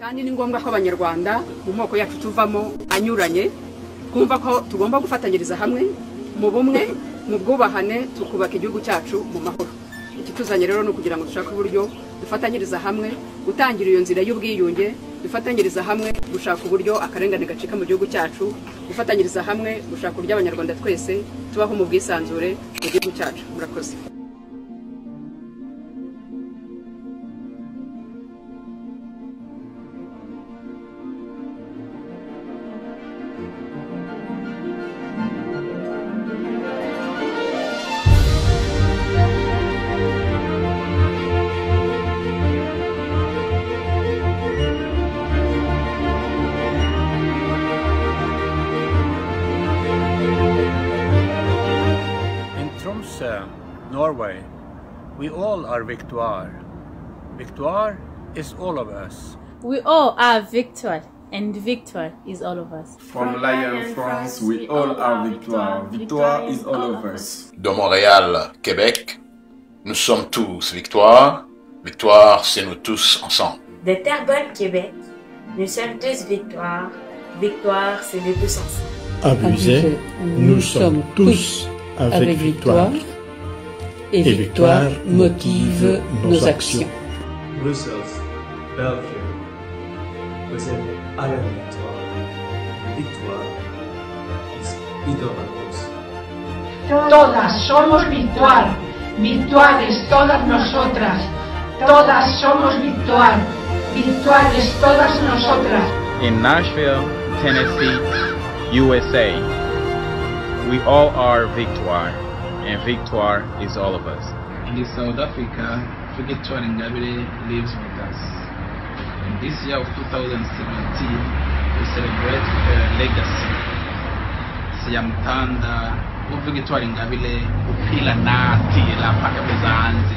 kandi ni ngombwa ko abanyarwanda mu moko yacu tuvamo anyuranye kumva ko tugomba gufatanyiriza hamwe mu bumwe mu bwubahane tukubaka igihugu cyacu mu mahoro. Ikituzanye rero no kugira ngo dushaka uburyo dufatanyiriza hamwe gutangira iyo nzira y'ubwiyunge, dufatanyiriza hamwe gushaka uburyo akarengane gacika mu gihugu cyacu, gufatanyiriza hamwe gushaka uburyo abanyarwanda twese tubaho mu bwisanzure mu gihugu cyacu. Murakoze. Norway, we all are Victoire. Victoire is all of us. We all are Victoire, and Victoire is all of us. From Lyon, France, we all are Victoire. Victoire is all of us. De Montréal, Québec, nous sommes tous Victoire. Victoire, c'est nous tous ensemble. De Terrebonne, Québec, nous sommes tous Victoire. Victoire, c'est nous tous ensemble. À Buzet, nous sommes tous avec Victoire. Et Victoire motive nos actions. Brussels, Belgium, vous êtes à la victoire. Victoire is idolatrous. Todas somos Victoire. Victoire es todas nosotras. Todas somos Victoire. Victoire es todas nosotras. In Nashville, Tennessee, USA, we all are Victoire. And Victoire is all of us. In South Africa, Victoire Ingabire lives with us. In this year of 2017, we celebrate her legacy. Siyamthanda uVictoire Ingabire uphila nathi lapha eMzansi.